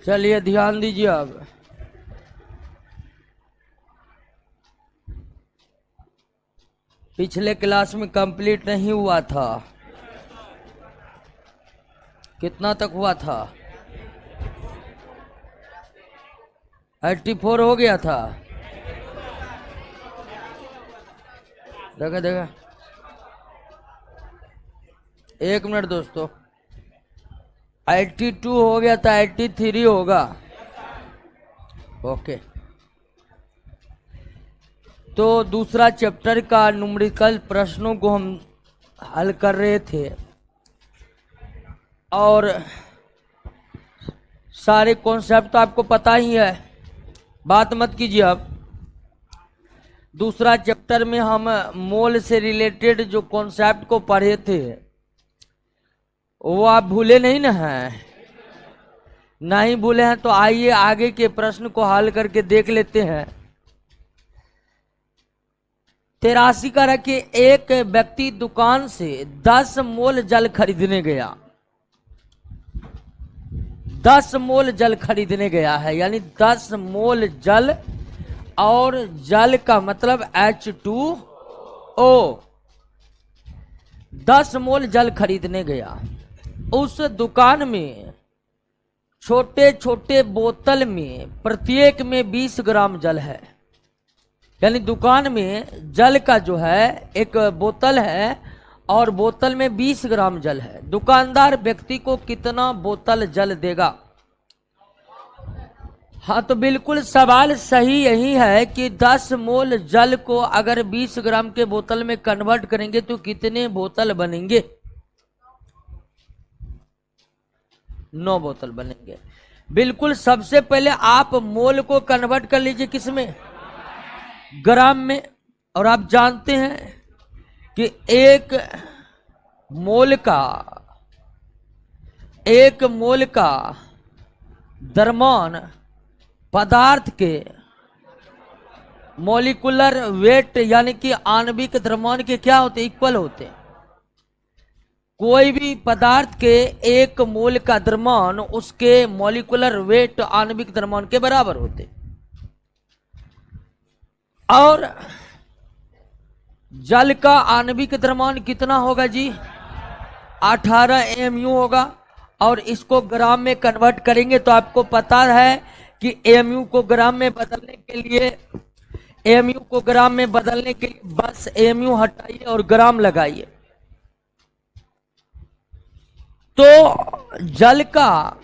चलिए ध्यान दीजिए। अब पिछले क्लास में कंप्लीट नहीं हुआ था। कितना तक हुआ था? 84 हो गया था। देखा देखा, एक मिनट दोस्तों। 82 हो गया था, 83 होगा। ओके, तो दूसरा चैप्टर का न्यूमेरिकल प्रश्नों को हम हल कर रहे थे और सारे कॉन्सेप्ट तो आपको पता ही है, बात मत कीजिए। अब दूसरा चैप्टर में हम मोल से रिलेटेड जो कॉन्सेप्ट को पढ़े थे वो आप भूले नहीं ना हैं? नहीं भूले हैं तो आइए आगे के प्रश्न को हल करके देख लेते हैं। 83 का रखिए। एक व्यक्ति दुकान से 10 मोल जल खरीदने गया। 10 मोल जल खरीदने गया है, यानी 10 मोल जल, और जल का मतलब H2O। 10 मोल जल खरीदने गया। उस दुकान में छोटे छोटे बोतल में प्रत्येक में 20 ग्राम जल है। यानी दुकान में जल का जो है एक बोतल है और बोतल में 20 ग्राम जल है। दुकानदार व्यक्ति को कितना बोतल जल देगा? हाँ, तो बिल्कुल सवाल सही यही है कि 10 मोल जल को अगर 20 ग्राम के बोतल में कन्वर्ट करेंगे तो कितने बोतल बनेंगे? 9 बोतल बनेंगे। बिल्कुल, सबसे पहले आप मोल को कन्वर्ट कर लीजिए किसमें? ग्राम में। और आप जानते हैं कि एक मोल का द्रव्यमान पदार्थ के मॉलिक्यूलर वेट यानी कि आणविक द्रव्यमान के क्या होते? इक्वल होते हैं। कोई भी पदार्थ के एक मोल का द्रव्यमान उसके मॉलिक्यूलर वेट आणविक द्रव्यमान के बराबर होते। और जल का आणविक द्रव्यमान कितना होगा जी? 18 mu होगा। और इसको ग्राम में कन्वर्ट करेंगे तो आपको पता है कि mu को ग्राम में बदलने के लिए बस mu हटाइए और ग्राम लगाइए। तो जल का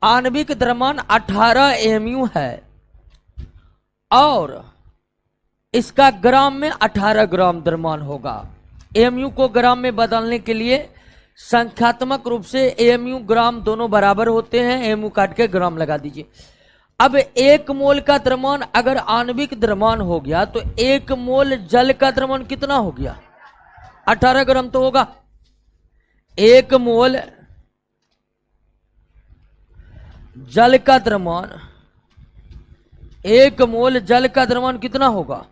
आणविक द्रव्यमान 18 mu है और इसका ग्राम में 18 ग्राम द्रव्यमान होगा। mu को ग्राम में बदलने के लिए संख्यात्मक रूप से mu ग्राम दोनों बराबर होते हैं। mu काट के ग्राम लगा दीजिए। अब एक मोल का द्रव्यमान अगर आणविक द्रव्यमान हो गया तो एक मोल जल का द्रव्यमान कितना हो गया? 18 ग्राम तो होगा। एक मोल जल का द्रव्यमान कितना होगा?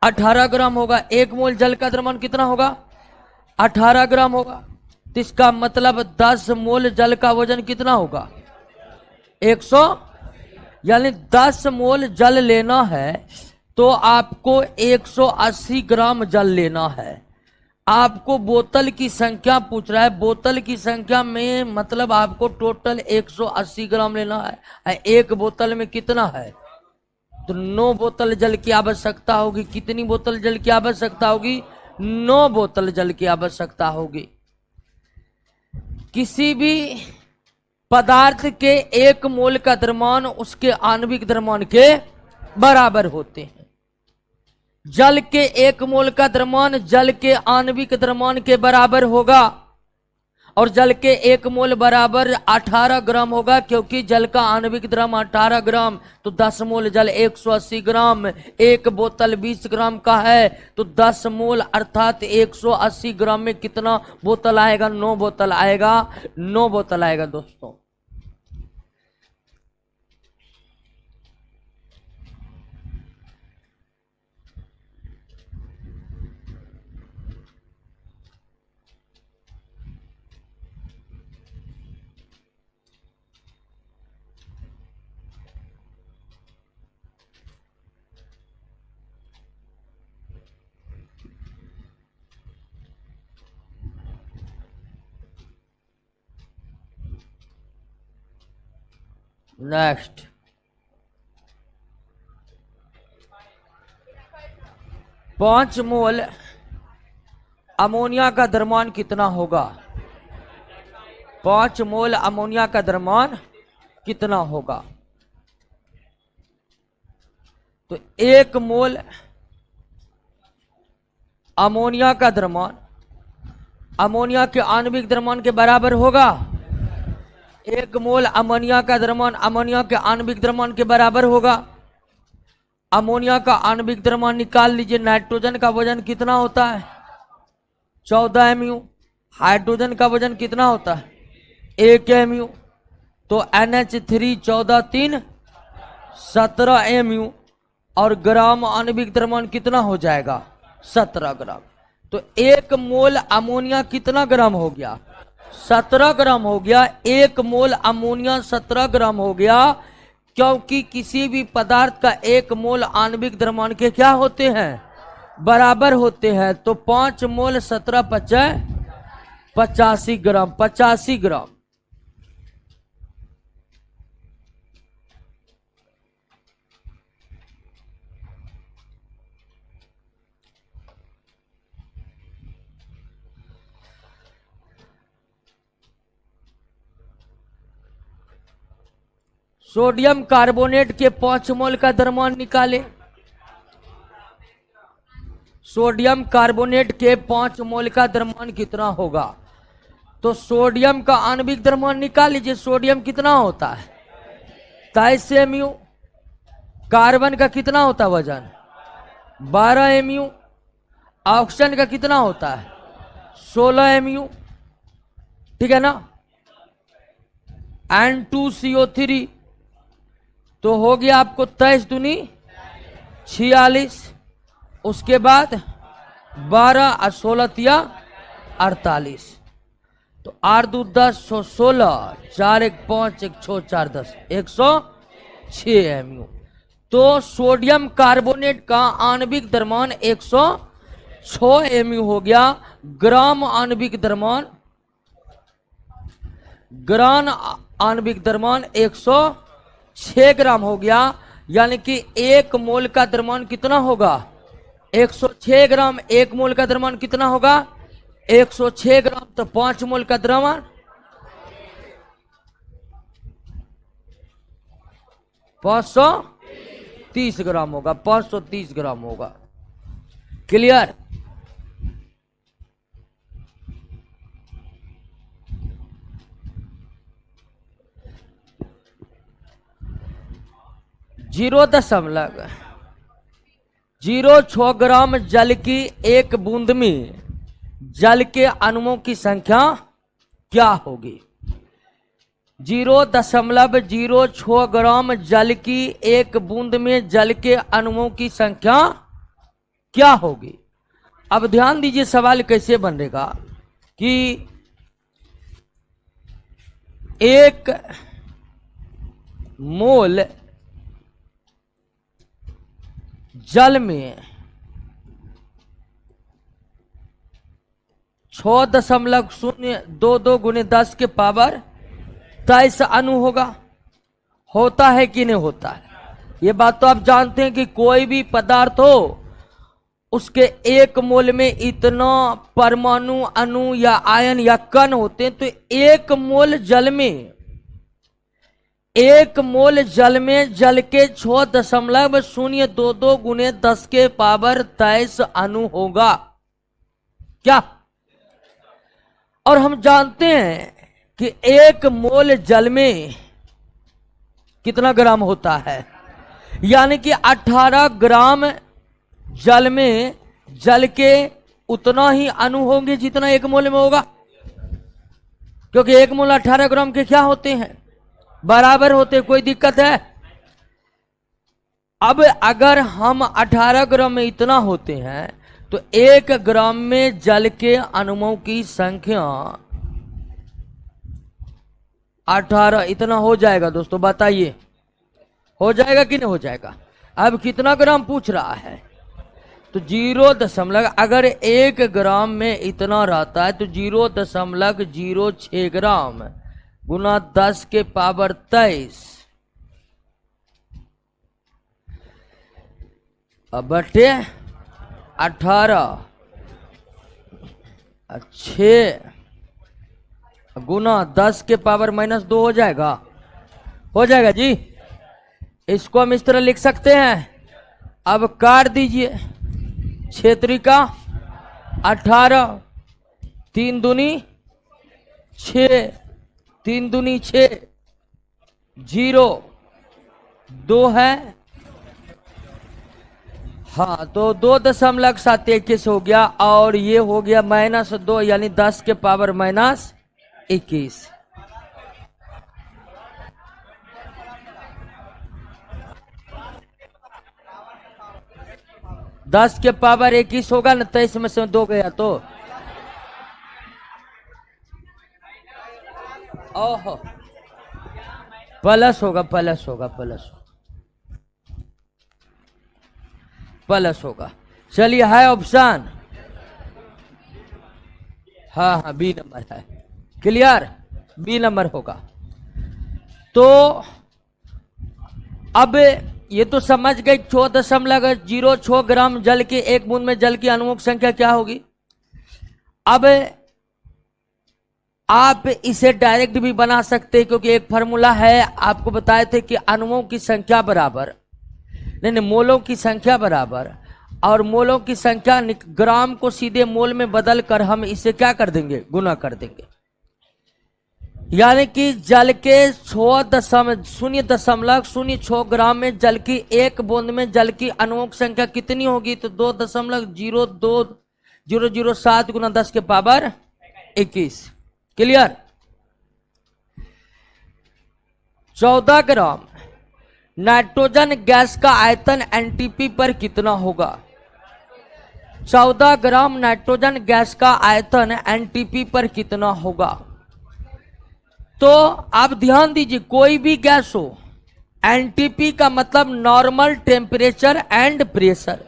18 ग्राम होगा। एक मोल जल का द्रव्यमान कितना होगा? 18 ग्राम होगा। तो इसका मतलब 10 मोल जल का वजन कितना होगा? 100। यानी 10 मोल जल लेना है तो आपको 180 ग्राम जल लेना है। आपको बोतल की संख्या पूछ रहा है। बोतल की संख्या में मतलब आपको टोटल 180 ग्राम लेना है। एक बोतल में कितना है? तो 9 बोतल जल की आवश्यकता होगी। कितनी बोतल जल की आवश्यकता होगी? 9 बोतल जल की आवश्यकता होगी। किसी भी पदार्थ के एक मोल का द्रव्यमान उसके आणविक द्रव्यमान के बराबर होते हैं। जल के एक मोल का द्रव्यमान जल के आणविक द्रव्यमान के बराबर होगा और जल के एक मोल बराबर 18 ग्राम होगा, क्योंकि जल का आणविक द्रव्यमान 18 ग्राम तो 10 मोल जल 180 ग्राम। एक बोतल 20 ग्राम का है तो 10 मोल अर्थात 180 ग्राम में कितना बोतल आएगा? 9 बोतल आएगा। 9 बोतल आएगा दोस्तों। नेक्स्ट, पांच मोल अमोनिया का द्रव्यमान कितना होगा? 5 मोल अमोनिया का द्रव्यमान कितना होगा? तो 1 मोल अमोनिया का द्रव्यमान अमोनिया के आणविक द्रव्यमान के बराबर होगा। 1 मोल अमोनिया का द्रव्यमान अमोनिया के आणविक द्रव्यमान के बराबर होगा। अमोनिया का आणविक द्रव्यमान निकाल लीजिए। नाइट्रोजन का वजन कितना होता है? 14 mu। हाइड्रोजन का वजन कितना होता है? 1 mu। तो NH3 14 3 17 mu और ग्राम आणविक द्रव्यमान कितना हो जाएगा? 17 ग्राम। तो 1 मोल अमोनिया कितना ग्राम हो गया? 17 ग्राम हो गया। 1 मोल अमोनिया 17 ग्राम हो गया, क्योंकि किसी भी पदार्थ का 1 मोल आणविक द्रव्यमान के क्या होते हैं? बराबर होते हैं। तो 5 मोल 17 × 85 ग्राम। 85 ग्राम। सोडियम कार्बोनेट के 5 मोल का द्रव्यमान निकाले। सोडियम कार्बोनेट के 5 मोल का द्रव्यमान कितना होगा? तो सोडियम का आणविक द्रव्यमान निकाल लीजिए। सोडियम कितना होता है? 23 mu। कार्बन का कितना होता है वजन? 12 mu। ऑक्सीजन का कितना होता है? 16 mu। ठीक है ना? N2CO3 तो हो गया आपको 23 दूनी 46। उसके बाद 12 और 16 तिया 48। तो 8 2 10 16 4 1 5 1 6 4 10 106 mu। तो सोडियम कार्बोनेट का आणविक द्रव्यमान 106 mu हो गया। ग्राम आणविक द्रव्यमान आणविक द्रव्यमान 106 ग्राम हो गया। यानी कि 1 मोल का द्रव्यमान कितना होगा? 106 ग्राम। 1 मोल का द्रव्यमान कितना होगा? 106 ग्राम। तो 5 मोल का द्रव्यमान 530 ग्राम होगा। 530 ग्राम होगा। क्लियर? जीरो 0.06 ग्राम जल की एक बूंद में जल के अणुओं की संख्या क्या होगी? 0.06 ग्राम जल की एक बूंद में जल के अणुओं की संख्या क्या होगी? अब ध्यान दीजिए सवाल कैसे बनेगा कि 1 मोल जल में 6.022 × 10 के पावर 23 अणु होगा। होता है कि नहीं होता है? ये बात तो आप जानते हैं कि कोई भी पदार्थ हो उसके 1 मोल में इतना परमाणु अणु या आयन या कण होते हैं। तो 1 मोल जल में 1 मोल जल में जल के 6.022 × 10 के पावर 23 अणु होगा क्या? और हम जानते हैं कि 1 मोल जल में कितना ग्राम होता है? यानी कि 18 ग्राम जल में जल के उतना ही अणु होंगे जितना 1 मोल में होगा, क्योंकि 1 मोल 18 ग्राम के क्या होते हैं? बराबर होते। कोई दिक्कत है? अब अगर हम 18 ग्राम में इतना होते हैं तो 1 ग्राम में जल के अणुओं की संख्या 18 इतना हो जाएगा। दोस्तों बताइए, हो जाएगा कि नहीं हो जाएगा? अब कितना ग्राम पूछ रहा है? तो 0. अगर 1 ग्राम में इतना रहता है तो 0.06 ग्राम गुना 10 के पावर 23 बटे 18 6 गुना 10 के पावर -2 हो जाएगा। हो जाएगा जी। इसको हम इस तरह लिख सकते हैं। अब काट दीजिए। क्षेत्री का 18 3 दूनी 6 3 दूनी 6 0 2 है। हाँ तो 2.721 हो गया और ये हो गया -2 यानी 10 के पावर -21। दस के पावर 21 होगा ना, 23 में से 2 गया तो ओहो प्लस होगा प्लस होगा। चलिए है ऑप्शन। हाँ बी नंबर है। क्लियर, बी नंबर होगा। तो अब ये तो समझ गए 4.06 ग्राम जल के 1 बूंद में जल की अणुओं संख्या क्या होगी। अब आप इसे डायरेक्ट भी बना सकते हैं क्योंकि एक फार्मूला है, आपको बताए थे कि अणुओं की संख्या बराबर नहीं मोलों की संख्या बराबर और मोलों की संख्या ग्राम को सीधे मोल में बदल कर हम इसे क्या कर देंगे, गुना कर देंगे। यानी कि जल के 0.06 ग्राम में जल की 1 बूंद में जल की अणुओं की संख्या कितनी होगी, तो 2.02007 गुना 10 के power 21। Clear. 14 gram nitrogen gas का आयतन एनटीपी पर कितना होगा। 14 ग्राम नाइट्रोजन गैस का आयतन एनटीपी पर कितना होगा। तो आप ध्यान दीजिए, कोई भी गैस हो, एनटीपी का मतलब normal temperature and pressure.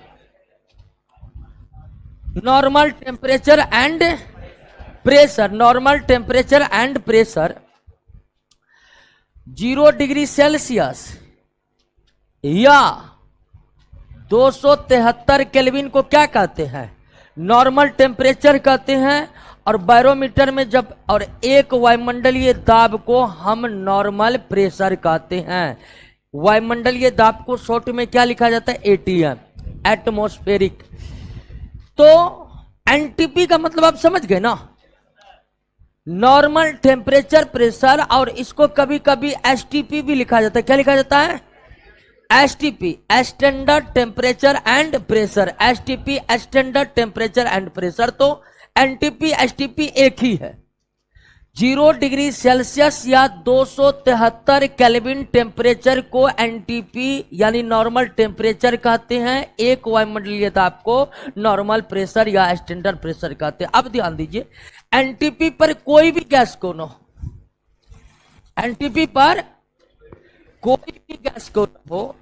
Normal temperature and pressure, normal temperature and pressure 0 degree Celsius या 273 केल्विन को क्या कहते हैं, नॉर्मल टेम्परेचर कहते हैं। और बैरोमीटर में जब और एक वायुमंडलीय दाब को हम नॉर्मल प्रेशर कहते हैं। वायुमंडलीय दाब को शॉर्ट में क्या लिखा जाता है, एटीएम, एटमॉस्फेरिक। तो एनटीपी का मतलब आप समझ गए ना, नॉर्मल टेम्परेचर प्रेशर, और इसको कभी कभी एसटीपी भी लिखा जाता है। क्या लिखा जाता है, STP, standard temperature and pressure. STP standard temperature and pressure. तो एनटीपी एसटीपी एक ही है। 0 डिग्री सेल्सियस या 273 केल्विन टेम्परेचर को एनटीपी यानी नॉर्मल टेम्परेचर कहते हैं। एक वायुमंडलीय दाब को नॉर्मल प्रेशर या स्टैंडर्ड प्रेशर कहते हैं। अब ध्यान दीजिए, एनटीपी पर कोई भी गैस क्यों न हो, एनटीपी पर कोई भी गैस क्यों न हो,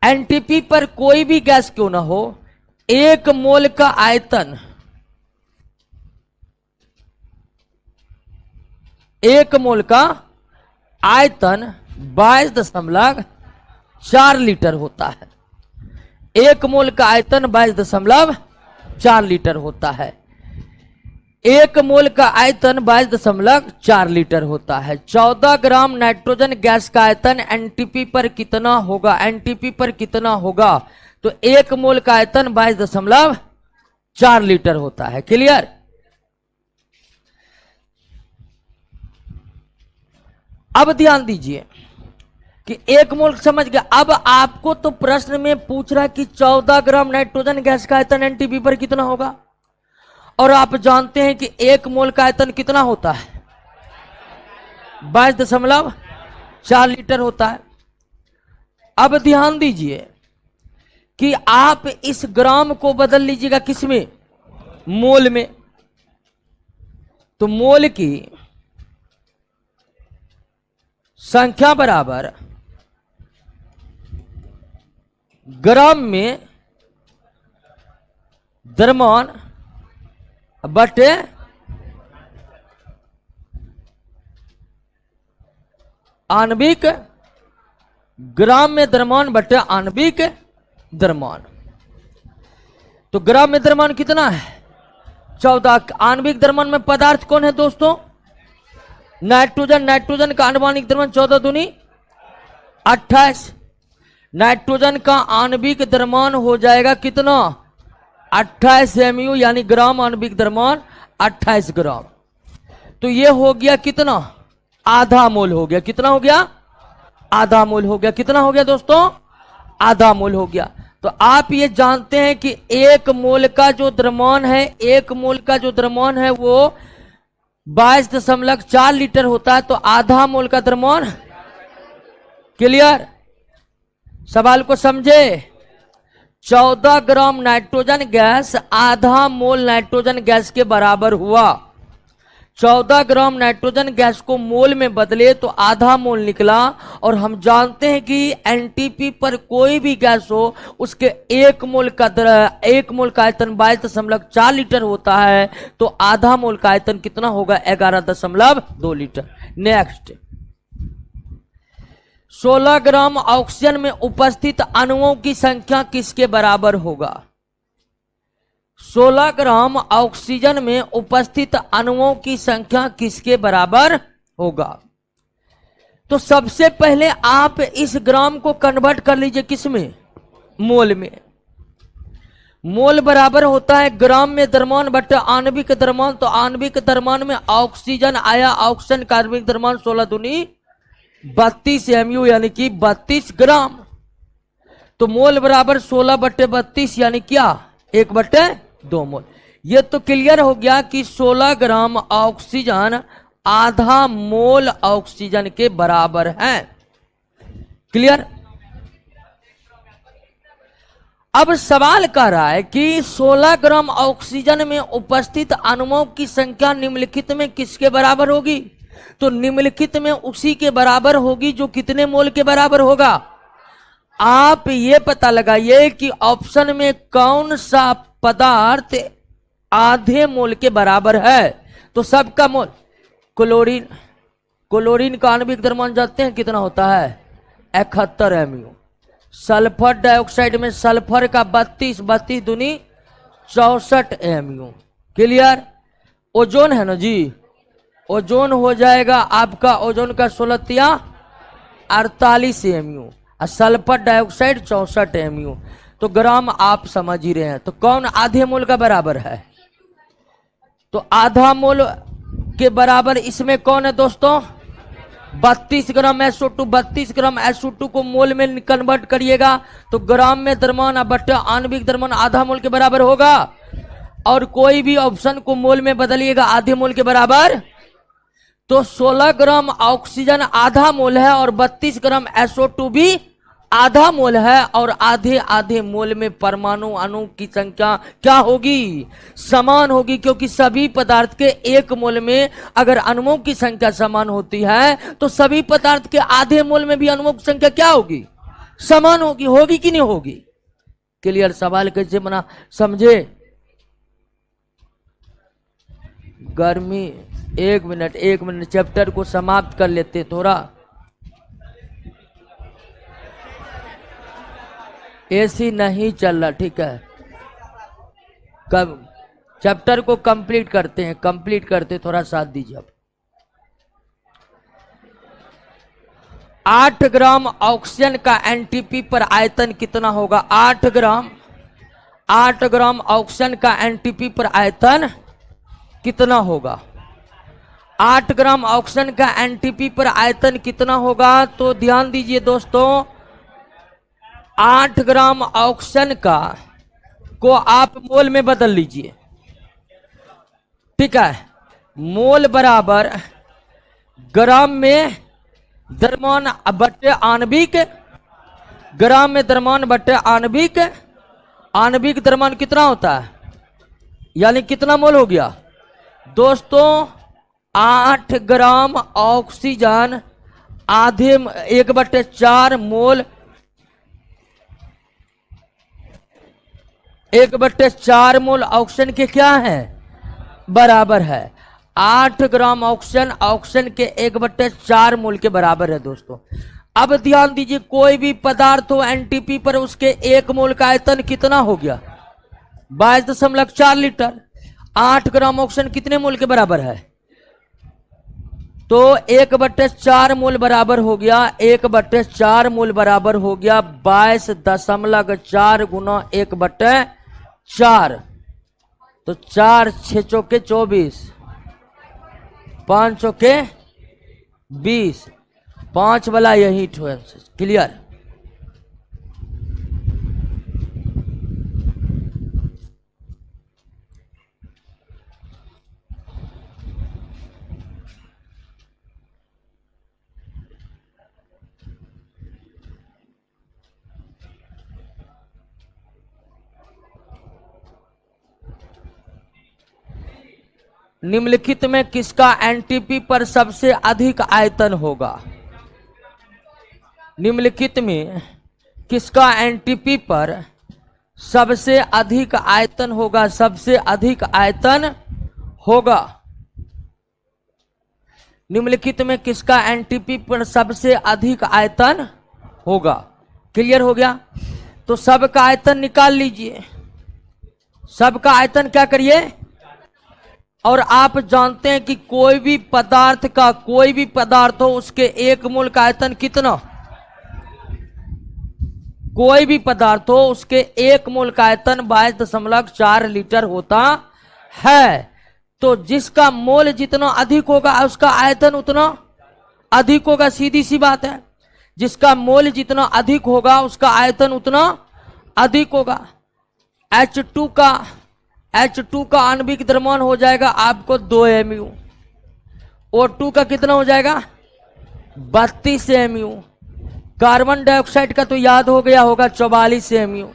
एनटीपी पर कोई भी गैस क्यों न हो, 1 मोल का आयतन, 1 मोल का आयतन 22.4 लीटर होता है। 1 मोल का आयतन 22.4 लीटर होता है। 1 मोल का आयतन 22.4 लीटर होता है। 14 ग्राम नाइट्रोजन गैस का आयतन एनटीपी पर कितना होगा, एनटीपी पर कितना होगा, तो 1 मोल का आयतन 22.4 लीटर होता है। क्लियर। अब ध्यान दीजिए कि 1 मोल समझ गया। अब आपको तो प्रश्न में पूछ रहा है कि 14 ग्राम नाइट्रोजन गैस का आयतन एनटीपी पर कितना होगा, और आप जानते हैं कि 1 मोल का आयतन कितना होता है, 22.4 लीटर होता है। अब ध्यान दीजिए कि आप इस ग्राम को बदल लीजिएगा किसमें, मोल में। तो मोल की संख्या बराबर ग्राम में द्रव्यमान बटे आणविक, ग्राम में द्रव्यमान बटे आणविक द्रव्यमान। तो ग्राम में द्रव्यमान कितना है? 14। आणविक द्रव्यमान में पदार्थ कौन है दोस्तों? नाइट्रोजन। नाइट्रोजन का आणविक द्रव्यमान 14 दूनी 28। नाइट्रोजन का आणविक द्रव्यमान हो जाएगा कितना? 28 mu, यानी ग्राम आणविक द्रव्यमान 28 ग्राम। तो ये हो गया कितना? आधा मोल हो गया। कितना हो गया? आधा मोल हो गया। कितना हो गया दोस्तों? आधा मोल हो गया। तो आप ये जानते हैं कि एक मोल का जो द्रव्यमान है, एक मोल का जो द्रव्यमान है वो 22.4 लीटर होता है। तो आधा मोल का द्रव्यमान, क्लियर? सवाल को समझे? 14 ग्राम नाइट्रोजन गैस आधा मोल नाइट्रोजन गैस के बराबर हुआ। 14 ग्राम नाइट्रोजन गैस को मोल में बदले तो आधा मोल निकला। और हम जानते हैं कि एनटीपी पर कोई भी गैस हो उसके एक मोल का आयतन 22.4 लीटर होता है। तो आधा मोल का आयतन कितना होगा? 11.2 लीटर। नेक्स्ट, 16 ग्राम ऑक्सीजन में उपस्थित अणुओं की संख्या किसके बराबर होगा? 16 ग्राम ऑक्सीजन में उपस्थित अणुओं की संख्या किसके बराबर होगा? तो सबसे पहले आप इस ग्राम को कन्वर्ट कर लीजिए किसमें? मोल में। मोल बराबर होता है ग्राम में द्रव्यमान बटे आणविक द्रव्यमान। तो आणविक द्रव्यमान में ऑक्सीजन आया, ऑक्सीजन का आणविक द्रव्यमान 16 दूनी 32 mu, यानी कि 32 ग्राम। तो मोल बराबर 16 बटे 32 यानी क्या? 1/2 मोल। ये तो क्लियर हो गया कि 16 ग्राम ऑक्सीजन आधा मोल ऑक्सीजन के बराबर है। क्लियर? अब सवाल कर रहा है कि 16 ग्राम ऑक्सीजन में उपस्थित अणुओं की संख्या निम्नलिखित में किसके बराबर होगी? तो निम्नलिखित में उसी के बराबर होगी जो कितने मोल के बराबर होगा? आप ये पता लगाइए कि ऑप्शन में कौन सा पदार्थ आधे मोल के बराबर है। तो सबका मोल, क्लोरीन। क्लोरीन का आणविक द्रव्यमान जानते हैं कितना होता है? 71 mu। सल्फर डाइऑक्साइड में सल्फर का 32 दूनी 64 mu। क्लियर? ओजोन है ना जी, ओजोन हो जाएगा आपका, ओजोन का 16 48 mu और सल्फर डाइऑक्साइड 64 mu। तो ग्राम आप समझ ही रहे हैं। तो कौन आधे मोल का बराबर है? तो आधा मोल के बराबर इसमें कौन है दोस्तों? 32 ग्राम SO2। 32 ग्राम SO2 को मोल में कन्वर्ट करिएगा तो ग्राम में द्रव्यमान बटे आणविक द्रव्यमान आधा मोल के बराबर होगा। और कोई भी ऑप्शन को मोल में बदलिएगा आधे मोल के बराबर। तो 16 ग्राम ऑक्सीजन आधा मोल है और 32 ग्राम SO2 भी आधा मोल है। और आधे आधे मोल में परमाणु अणु की संख्या क्या होगी? समान होगी, क्योंकि सभी पदार्थ के एक मोल में अगर अणुओं की संख्या समान होती है तो सभी पदार्थ के आधे मोल में भी अणुओं की संख्या क्या होगी? समान होगी। होगी कि नहीं होगी? क्लियर? सवाल कैसे बना समझे? गर्मी, एक मिनट चैप्टर को समाप्त कर लेते थोड़ा। एसी नहीं चल रहा, ठीक है। कब चैप्टर को कंप्लीट करते थोड़ा साथ दीजिए आप। 8 ग्राम ऑक्सीजन का एनटीपी पर आयतन कितना होगा? 8 ग्राम ऑक्सीजन का एनटीपी पर आयतन कितना होगा? 8 ग्राम ऑक्सीजन का एनटीपी पर आयतन कितना होगा? तो ध्यान दीजिए दोस्तों, 8 ग्राम ऑक्सीजन का को आप मोल में बदल लीजिए, ठीक है। मोल बराबर ग्राम में द्रव्यमान बटे आणविक, ग्राम में द्रव्यमान बटे आणविक। आणविक द्रव्यमान कितना होता है? यानी कितना मोल हो गया दोस्तों? 8 ग्राम ऑक्सीजन आधे 1/4 मोल, 1/4 मोल ऑक्सीजन के क्या है? बराबर है। 8 ग्राम ऑक्सीजन के 1/4 मोल के बराबर है दोस्तों। अब ध्यान दीजिए, कोई भी पदार्थ हो एनटीपी पर उसके 1 मोल का आयतन कितना हो गया? 22.4 लीटर। 8 ग्राम ऑक्सीजन कितने मोल के बराबर है? तो 1/4 मोल बराबर हो गया, 1/4 मोल बराबर हो गया 22.4 गुना 1/4। तो 4 6 चौके 24, 5 चौके 20, 5 वाला यही क्लियर। निम्नलिखित में किसका एनटीपी पर सबसे अधिक आयतन होगा? निम्नलिखित में किसका एनटीपी पर सबसे अधिक आयतन होगा? सबसे अधिक आयतन होगा। निम्नलिखित में किसका एनटीपी पर सबसे अधिक आयतन होगा? क्लियर हो गया। तो सबका आयतन निकाल लीजिए, सबका आयतन क्या करिए। और आप जानते हैं कि कोई भी पदार्थ हो उसके 1 मोल का आयतन कितना? कोई भी पदार्थ हो उसके 1 मोल का आयतन 22.4 लीटर होता है। तो जिसका मोल जितना अधिक होगा उसका आयतन उतना अधिक होगा, सीधी सी बात है। जिसका मोल जितना अधिक होगा उसका आयतन उतना अधिक होगा। H2 का आणविक द्रव्यमान हो जाएगा आपको 2 mu। O2 का कितना हो जाएगा? 32 mu। कार्बन डाइऑक्साइड का तो याद हो गया होगा 44 mu।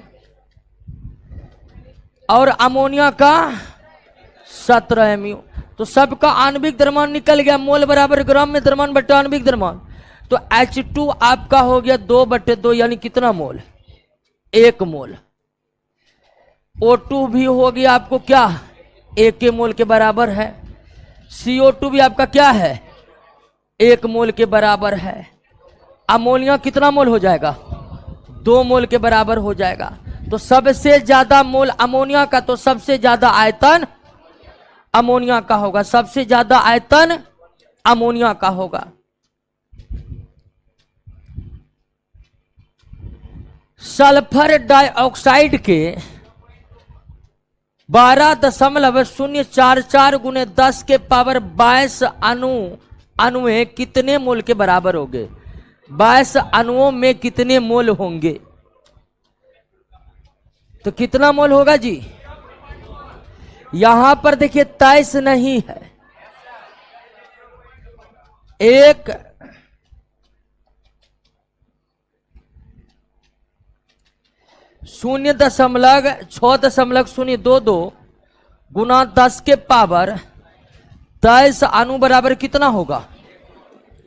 और अमोनिया का 17 mu। तो सबका आणविक द्रव्यमान निकल गया। मोल बराबर ग्राम में द्रव्यमान बटा आणविक द्रव्यमान। तो H2 आपका हो गया 2/2, यानी कितना मोल? 1 मोल। O2 भी हो गया आपको क्या? 1 मोल के बराबर है। CO2 भी आपका क्या है? 1 मोल के बराबर है। अमोनिया कितना मोल हो जाएगा? 2 मोल के बराबर हो जाएगा। तो सबसे ज्यादा मोल अमोनिया का, तो सबसे ज्यादा आयतन अमोनिया का होगा। सबसे ज्यादा आयतन अमोनिया का होगा। सल्फर डाइऑक्साइड के 12.044 गुने 10 के पावर 22 अणुएं कितने मोल के बराबर होंगे? 22 अणुओं में कितने मोल होंगे? तो कितना मोल होगा जी? यहां पर देखिए 23 नहीं है, एक 0.6.022 गुना 10 के पावर 23 अणु बराबर कितना होगा?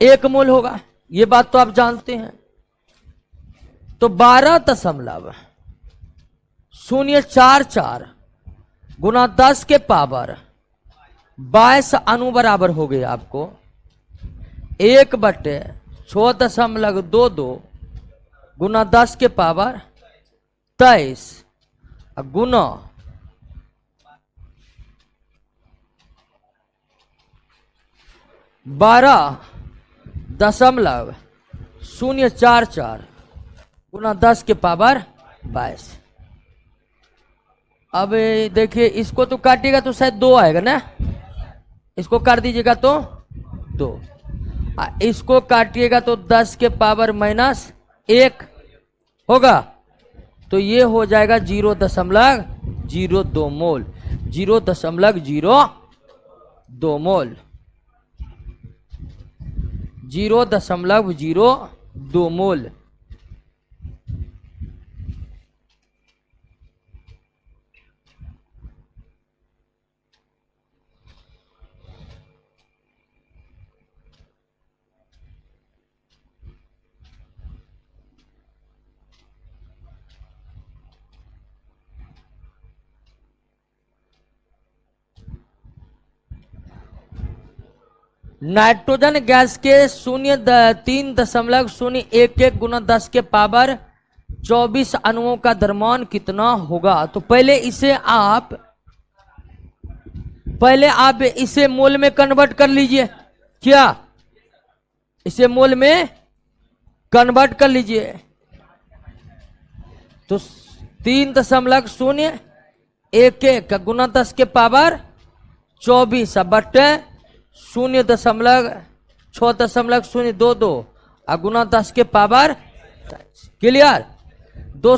1 मोल होगा। ये बात तो आप जानते हैं। तो 12.044 गुना 10 के पावर 22 अणु बराबर हो गए आपको 1/6.22 गुना 10 के पावर 23 गुना 12.044 गुना 10 के पावर 22। अब देखिए इसको तो काटिएगा तो शायद 2 आएगा ना, इसको काट दीजिएगा तो 2, इसको काटिएगा तो 10 के पावर -1 होगा। तो ये हो जाएगा 0.02 मोल। 0.02 मोल। 0.02 मोल। नाइट्रोजन गैस के 3.011 गुना 10 के पावर 24 अणुओं का द्रव्यमान कितना होगा? तो पहले आप इसे मोल में कन्वर्ट कर लीजिए। क्या? इसे मोल में कन्वर्ट कर लीजिए। तो 3.011 गुना 10 के पावर 24 बट्टे 0.6.022 गुना 10 के पावर। क्लियर? 2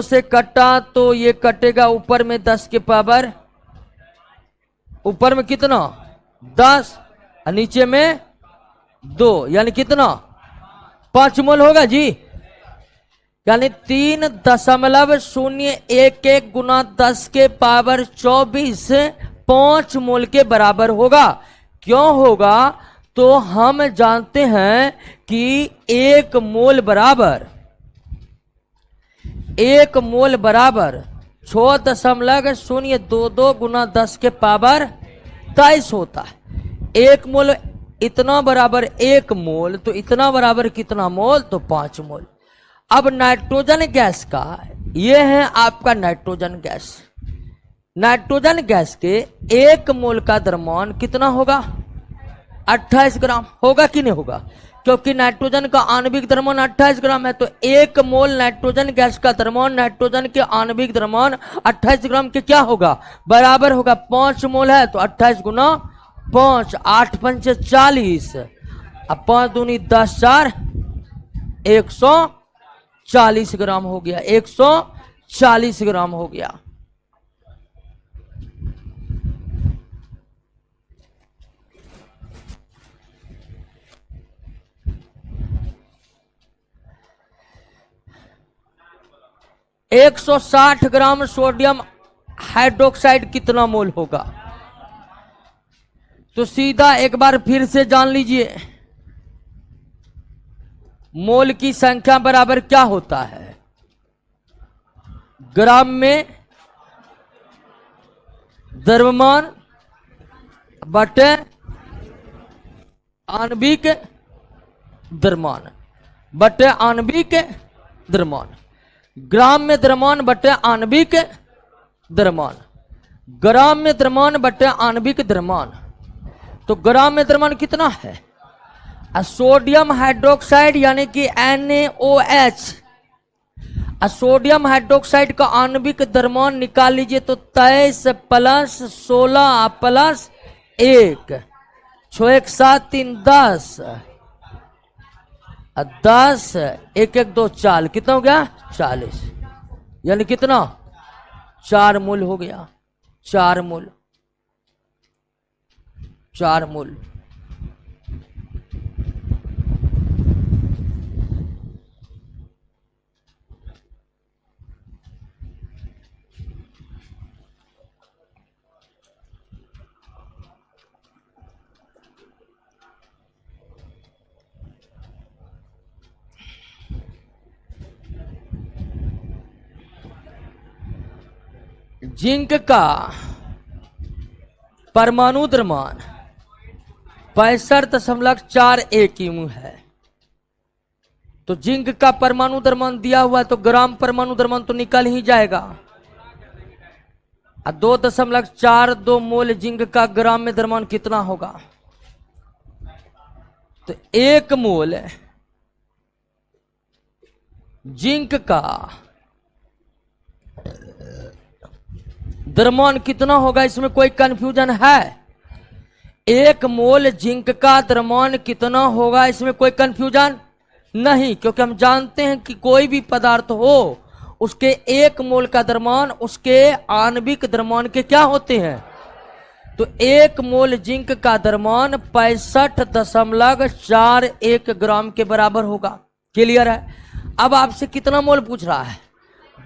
से कटा तो ये कटेगा ऊपर में 10 के पावर, ऊपर में कितना 10 और नीचे में 2, यानी कितना 5 मोल होगा जी। यानी 3.011 गुना 10 के पावर 24 5 मोल के बराबर होगा। क्यों होगा? तो हम जानते हैं कि 1 मोल बराबर 6.022 गुना 10 के पावर 23 होता है। 1 मोल इतना बराबर 1 मोल, तो इतना बराबर कितना मोल? तो 5 मोल। अब नाइट्रोजन गैस का, ये है आपका नाइट्रोजन गैस। नाइट्रोजन गैस के 1 मोल का द्रव्यमान कितना होगा? 28 ग्राम। होगा कि नहीं होगा? क्योंकि नाइट्रोजन का आणविक द्रव्यमान 28 ग्राम है, तो 1 मोल नाइट्रोजन गैस का द्रव्यमान नाइट्रोजन के आणविक द्रव्यमान 28 ग्राम के क्या होगा? बराबर होगा। 5 मोल है तो 28 गुना 5, 8 पंचे 40, अब 5 दूनी 10, 4 140 ग्राम हो गया। 140 ग्राम हो गया। एक 160 ग्राम सोडियम हाइड्रोक्साइड कितना मोल होगा? तो सीधा एक बार फिर से जान लीजिए, मोल की संख्या बराबर क्या होता है? ग्राम में द्रव्यमान बटे आणविक द्रव्यमान बटे आणविक द्रव्यमान। ग्राम में द्रव्यमान बटे आणविक द्रव्यमान, ग्राम में द्रव्यमान बटे आणविक द्रव्यमान। तो ग्राम में द्रव्यमान कितना है? सोडियम हाइड्रोक्साइड यानी कि NaOH, सोडियम हाइड्रोक्साइड का आणविक द्रव्यमान निकाल लीजिए तो 23 प्लस 16 प्लस 1, 6 1 7 3 10, 10 1 1 2 4, कितना हो गया? 40, यानी कितना? 4 मोल हो गया। 4 मोल, 4 मोल। जिंक का परमाणु द्रव्यमान 65.41 यूं है। तो जिंक का परमाणु द्रव्यमान दिया हुआ है तो ग्राम परमाणु द्रव्यमान तो निकल ही जाएगा। 2.42 मोल जिंक का ग्राम में द्रव्यमान कितना होगा? तो 1 मोल जिंक का द्रव्यमान कितना होगा? इसमें कोई कंफ्यूजन है? 1 मोल जिंक का द्रव्यमान कितना होगा? इसमें कोई कंफ्यूजन नहीं, क्योंकि हम जानते हैं कि कोई भी पदार्थ हो उसके 1 मोल का द्रव्यमान उसके आणविक द्रव्यमान के क्या होते हैं? तो 1 मोल जिंक का द्रव्यमान 65.41 ग्राम के बराबर होगा। क्लियर है? अब आपसे कितना मोल पूछ रहा है?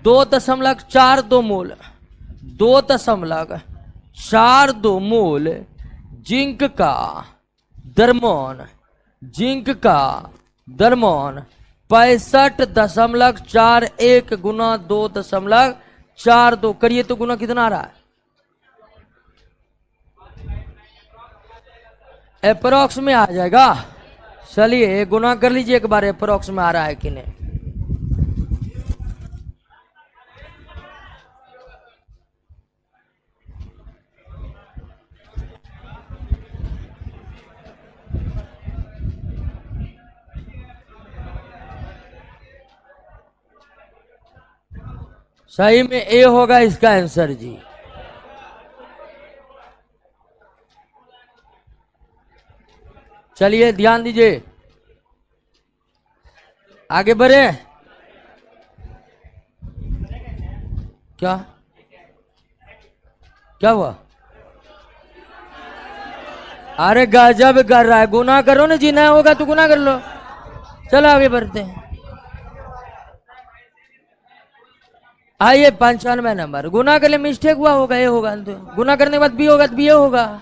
2.42 मोल, 2.42 मोल जिंक का द्रव्यमान, जिंक का द्रव्यमान 65.41 गुना 2.42 करिए तो गुना कितना आ रहा है? अप्रोक्स में आ जाएगा। चलिए गुना कर लीजिए एक बार, अप्रोक्स में आ रहा है कि नहीं। सही में ए होगा इसका आंसर जी। चलिए ध्यान दीजिए, आगे बढ़े। क्या क्या हुआ? अरे गजब कर रहा है, गुनाह करो ना, जीना होगा तो गुनाह कर लो। चलो आगे बढ़ते हैं। आइए 95 नंबर। गुनाह के लिए मिस्टेक हुआ होगा, ये होगा तो गुनाह करने के बाद बी होगा तो बी होगा।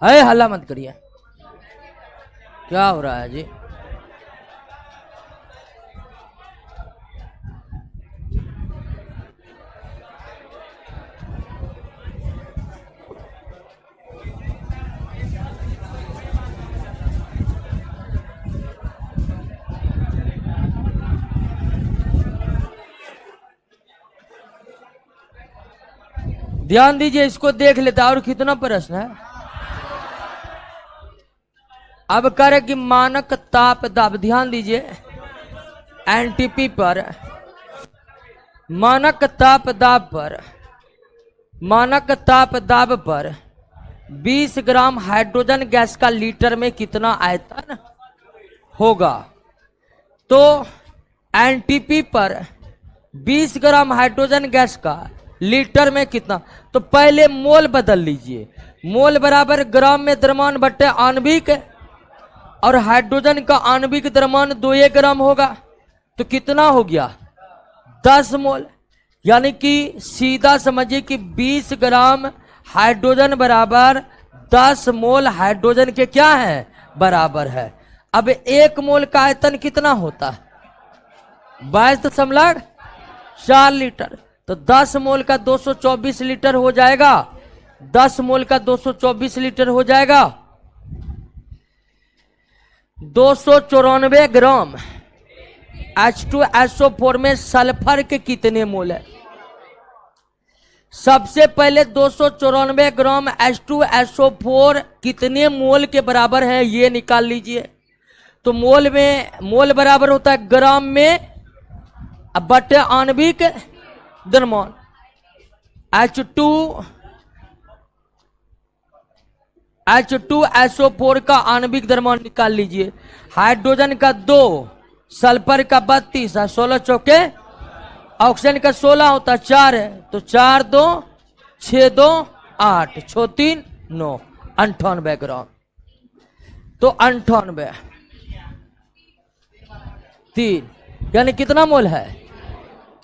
अरे हल्ला मत करिए, क्या हो रहा है जी? ध्यान दीजिए, इसको देख लेते और कितना प्रश्न है। अब करे कि मानक ताप दाब, ध्यान दीजिए एनटीपी पर, मानक ताप दाब पर, मानक ताप दाब पर 20 ग्राम हाइड्रोजन गैस का लीटर में कितना आयतन होगा? तो एनटीपी पर 20 ग्राम हाइड्रोजन गैस का लीटर में कितना, तो पहले मोल बदल लीजिए। मोल बराबर ग्राम में द्रव्यमान बट्टे आणविक, और हाइड्रोजन का आणविक द्रव्यमान 2 ग्राम होगा, तो कितना हो गया? 10 मोल। यानी कि सीधा समझिए कि 20 ग्राम हाइड्रोजन बराबर 10 मोल हाइड्रोजन के क्या है? बराबर है। अब 1 मोल का आयतन कितना होता है? 22.4 लीटर। तो 10 मोल का 224 लीटर हो जाएगा। 10 मोल का 224 लीटर हो जाएगा। 294 ग्राम H2SO4 में सल्फर के कितने मोल है? सबसे पहले 294 ग्राम H2SO4 कितने मोल के बराबर है ये निकाल लीजिए। तो मोल में, मोल बराबर होता है ग्राम में बटे आणविक द्रव्यमान। H2SO4 का आणविक द्रव्यमान निकाल लीजिए। हाइड्रोजन का 2, सल्फर का 32, 16 चौके, ऑक्सीजन का 16 होता है, 4 है, तो 4 2 6 2 8 6 3 9, 98 ग्राम। तो 98 3, यानी कितना मोल है?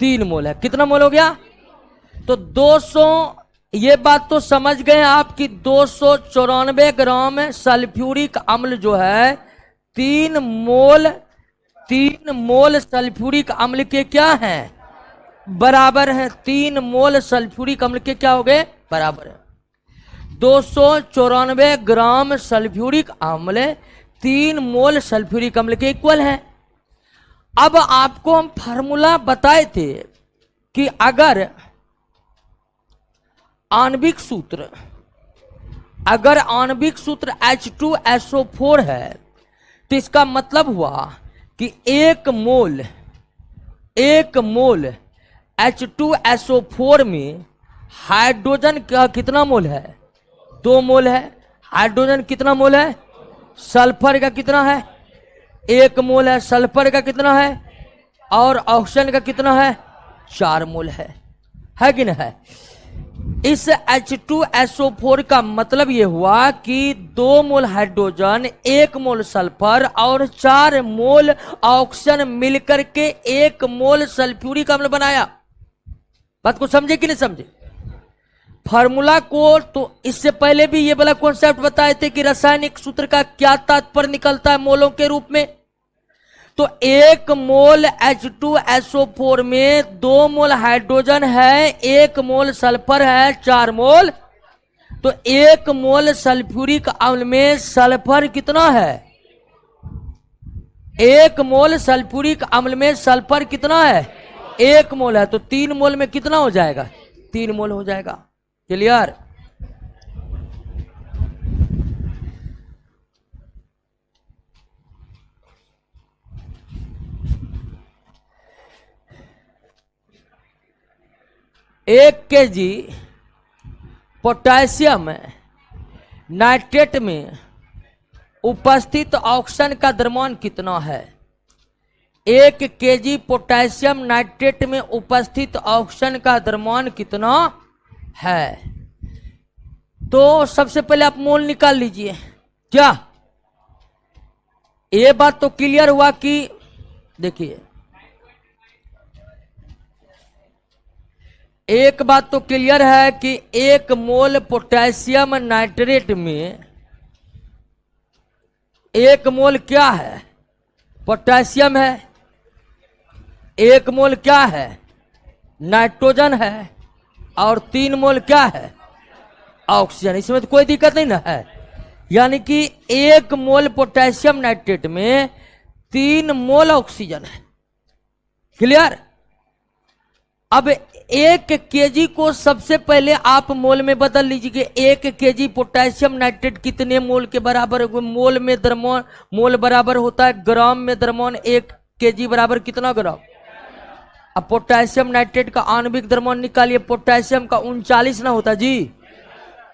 3 मोल है। कितना मोल हो गया? तो 200, ये बात तो समझ गए आप कि 294 ग्राम सल्फ्यूरिक अम्ल जो है 3 मोल सल्फ्यूरिक अम्ल के क्या है? बराबर है। 3 मोल सल्फ्यूरिक अम्ल के क्या हो गए? बराबर है। 294 ग्राम सल्फ्यूरिक अम्ल 3 मोल सल्फ्यूरिक अम्ल के इक्वल है। अब आपको हम फार्मूला बताए थे कि अगर आणविक सूत्र, अगर आणविक सूत्र H2SO4 है, तो इसका मतलब हुआ कि 1 मोल H2SO4 में हाइड्रोजन का कितना मोल है? 2 मोल है। हाइड्रोजन कितना मोल है? सल्फर का कितना है? 1 मोल है। सल्फर का कितना है? और ऑक्सीजन का कितना है? 4 मोल है कि नहीं है? इस H2SO4 का मतलब यह हुआ कि 2 मोल हाइड्रोजन, 1 मोल सल्फर और 4 मोल ऑक्सीजन मिलकर के 1 मोल सल्फ्यूरिक अम्ल बनाया। बात को समझे कि नहीं समझे? फार्मूला को तो इससे पहले भी ये वाला कॉन्सेप्ट बताए थे कि रासायनिक सूत्र का क्या तात्पर्य निकलता है मोलों के रूप में। तो 1 मोल H2SO4 में 2 मोल हाइड्रोजन है, 1 मोल सल्फर है, 4 मोल। तो 1 मोल सल्फ्यूरिक अम्ल में सल्फर कितना है? 1 मोल सल्फ्यूरिक अम्ल में सल्फर कितना है? 1 मोल है। तो 3 मोल में कितना हो जाएगा? 3 मोल हो जाएगा। क्लियर? 1 kg पोटेशियम नाइट्रेट में उपस्थित ऑक्सीजन का द्रव्यमान कितना है? 1 kg पोटेशियम नाइट्रेट में उपस्थित ऑक्सीजन का द्रव्यमान कितना है? तो सबसे पहले आप मोल निकाल लीजिए। क्या ये बात तो क्लियर हुआ कि देखिए, एक बात तो क्लियर है कि 1 मोल पोटेशियम नाइट्रेट में 1 मोल क्या है? पोटेशियम है। 1 मोल क्या है? नाइट्रोजन है। और 3 मोल क्या है? ऑक्सीजन। इसमें तो कोई दिक्कत नहीं ना है। यानी कि 1 मोल पोटेशियम नाइट्रेट में 3 मोल ऑक्सीजन है। क्लियर? अब 1 kg को सबसे पहले आप मोल में बदल लीजिए। 1 kg पोटेशियम नाइट्रेट कितने मोल के बराबर है? मोल में द्रव्यमान, मोल बराबर होता है ग्राम में द्रव्यमान। 1 kg बराबर कितना ग्राम? अब पोटेशियम नाइट्रेट का आणविक द्रव्यमान निकालिए। पोटेशियम का 39 ना होता जी,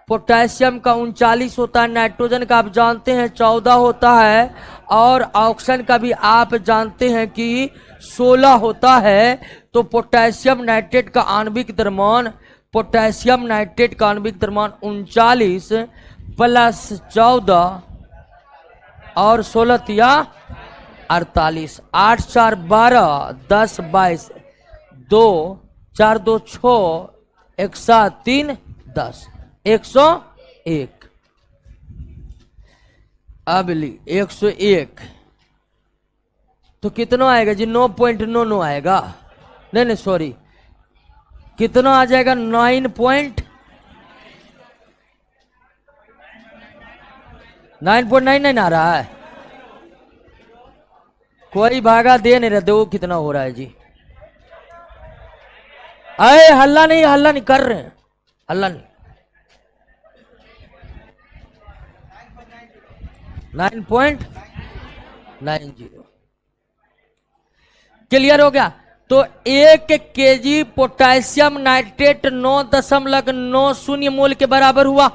पोटेशियम का 39 होता है। नाइट्रोजन का आप जानते हैं 14 होता है, और ऑक्सीजन का भी आप जानते हैं कि 16 होता है। तो पोटेशियम नाइट्रेट का आणविक द्रव्यमान, पोटेशियम नाइट्रेट का आणविक द्रव्यमान 39 प्लस 14 और 16 या 48। 8 4 12 10 22 2 4 2 6 1 7 3 10 101। अब ली 101 तो कितना आएगा जी? 9.99 आएगा। नहीं नहीं सॉरी, कितना आ जाएगा? 9.99 आ रहा है। कोई भागा दे नहीं रहे। देखो कितना हो रहा है जी। अरे हल्ला नहीं कर रहे हैं, हल्ला नहीं। 9.90 क्लियर हो गया। तो 1 kg पोटेशियम नाइट्रेट 9.90 मोल के बराबर हुआ।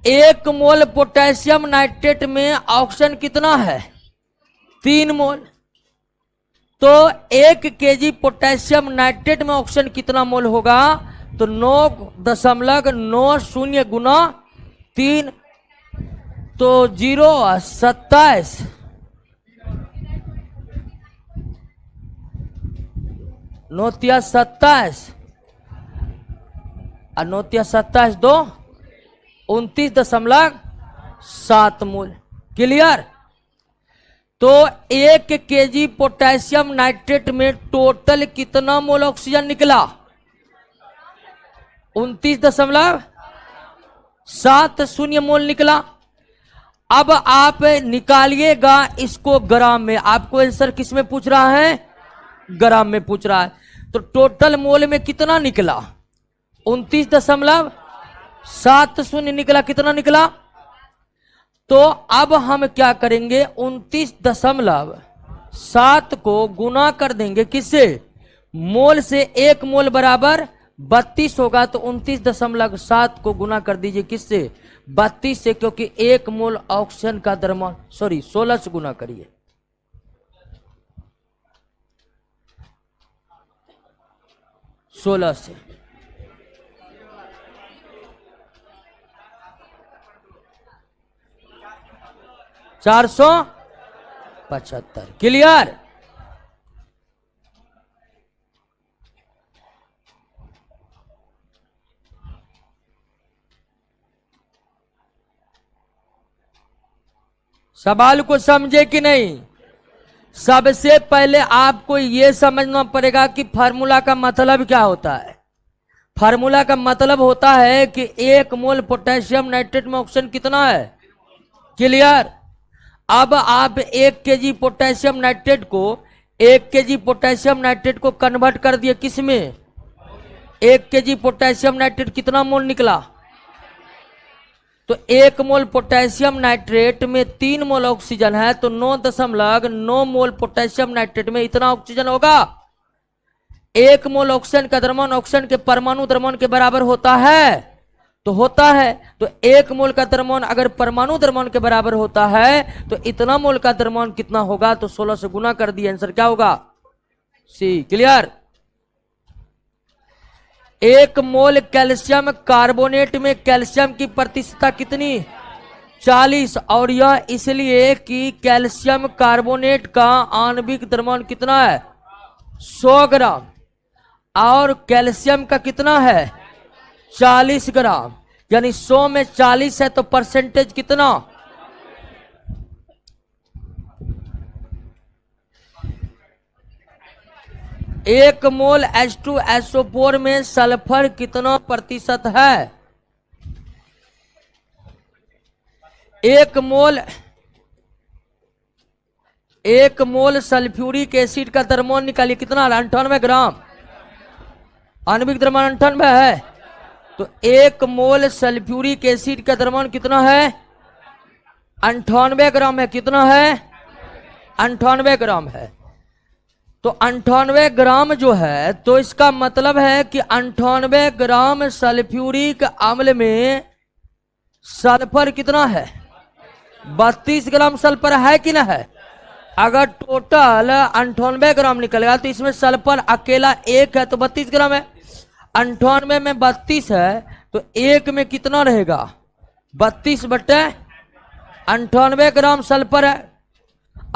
1 मोल पोटेशियम नाइट्रेट में ऑक्सीजन कितना है? 3 मोल। तो 1 kg पोटेशियम नाइट्रेट में ऑक्सीजन कितना मोल होगा? तो 9.90 गुना 3 तो 0.27 9 27 और 9 27 2 29.7 मोल। क्लियर? तो 1 kg पोटेशियम नाइट्रेट में टोटल कितना मोल ऑक्सीजन निकला? 29.70 मोल निकला। अब आप निकालिएगा इसको ग्राम में। आपको आंसर किस में पूछ रहा है? ग्राम में पूछ रहा है। तो टोटल मोल में कितना निकला? 29.70 निकला। कितना निकला? तो अब हम क्या करेंगे? 29.7 को गुना कर देंगे किससे? मोल से। 1 मोल बराबर 32 होगा। तो 29.7 को गुना कर दीजिए किससे? 32 से, क्योंकि 1 मोल ऑक्सीजन का द्रव्यमान, सॉरी 16 से गुना करिए। 16 से। $475। क्लियर? सवाल को समझे कि नहीं? सबसे पहले आपको यह समझना पड़ेगा कि फार्मूला का मतलब क्या होता है। फार्मूला का मतलब होता है कि 1 मोल पोटेशियम नाइट्रेट में ऑक्सीजन कितना है। क्लियर? अब आप 1 kg पोटेशियम नाइट्रेट को 1 kg पोटेशियम नाइट्रेट को कन्वर्ट कर दिए किस में? 1 kg पोटेशियम नाइट्रेट कितना मोल निकला? तो 1 मोल पोटेशियम नाइट्रेट में 3 मोल ऑक्सीजन है। तो 9.9 मोल पोटेशियम नाइट्रेट में इतना ऑक्सीजन होगा। एक मोल ऑक्सीजन का द्रव्यमान ऑक्सीजन के परमाणु द्रव्यमान के बराबर होता है, तो होता है। तो एक मोल का द्रव्यमान अगर परमाणु द्रव्यमान के बराबर होता है तो इतना मोल का द्रव्यमान कितना होगा, तो 16 से गुना कर दिए, आंसर क्या होगा, सी। क्लियर। एक मोल कैल्शियम कार्बोनेट में कैल्शियम की प्रतिशतता कितनी, 40, और यह इसलिए कि कैल्शियम कार्बोनेट का आणविक द्रव्यमान कितना है, 100 ग्राम, और कैल्शियम का कितना है, 40 ग्राम, यानी 100 में 40 है तो परसेंटेज कितना, एक मोल H2SO4 में सल्फर कितना प्रतिशत है, एक मोल सल्फ्यूरिक एसिड का द्रव्यमान निकालिए, कितना, 98 ग्राम, आणविक द्रव्यमान 98 है, तो एक मोल सल्फ्यूरिक एसिड का द्रव्यमान कितना है, 98 ग्राम है, कितना है, 98 ग्राम है। तो 98 ग्राम जो है, तो इसका मतलब है कि 98 ग्राम सल्फ्यूरिक अम्ल में सल्फर कितना है, 32 ग्राम सल्फर है कि ना है। अगर टोटल 98 ग्राम निकलेगा तो इसमें सल्फर अकेला एक है तो 32 ग्राम है, 98 में 32 है तो एक में कितना रहेगा, 32/98 ग्राम सल्फर है।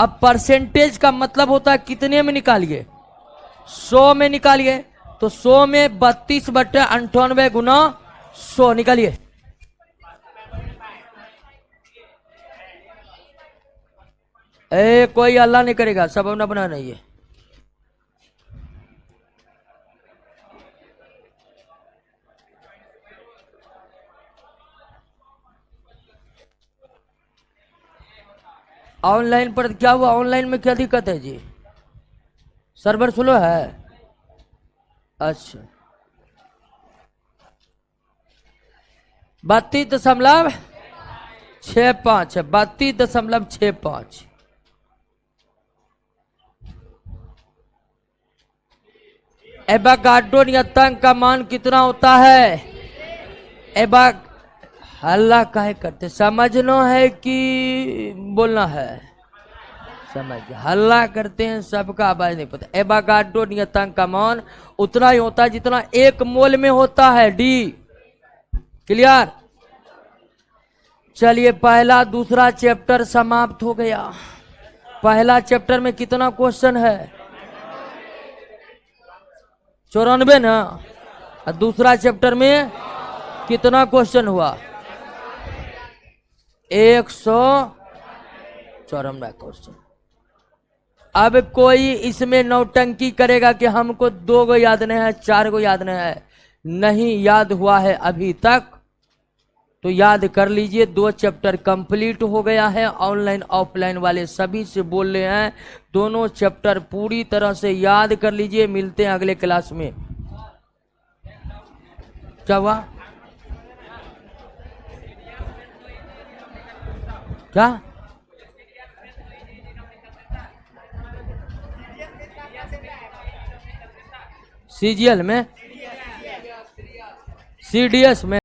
अब परसेंटेज का मतलब होता है कितने में निकालिए, 100 में निकालिए, तो 100 में 32/98 गुना 100 निकालिए। कोई अल्लाह नहीं करेगा, सब अपना बना नहीं है। ऑनलाइन पर क्या हुआ, ऑनलाइन में क्या दिक्कत है जी, सर्वर स्लो है, अच्छा 32.65 है, 32.65। एवोगाड्रो नियतांक का मान कितना होता है, हल्ला काहे करते, समझना है कि बोलना है, समझ, हल्ला करते हैं, सबका आवाज नहीं पता। एवोगाड्रो नियतांक का मान उतना ही होता है जितना एक मोल में होता है, डी। क्लियर। चलिए पहला दूसरा चैप्टर समाप्त हो गया। पहला चैप्टर में कितना क्वेश्चन है, 94 ना, और दूसरा चैप्टर में कितना क्वेश्चन हुआ, 194 क्वेश्चन। अब कोई इसमें नौटंकी करेगा कि हमको 2 गो याद नहीं है, 4 गो याद नहीं है, नहीं याद हुआ है अभी तक तो याद कर लीजिए। 2 चैप्टर कंप्लीट हो गया है, ऑनलाइन ऑफलाइन वाले सभी से बोल रहे हैं, दोनों चैप्टर पूरी तरह से याद कर लीजिए। मिलते हैं अगले क्लास में। क्या हुआ, क्या, CGL में, CDS में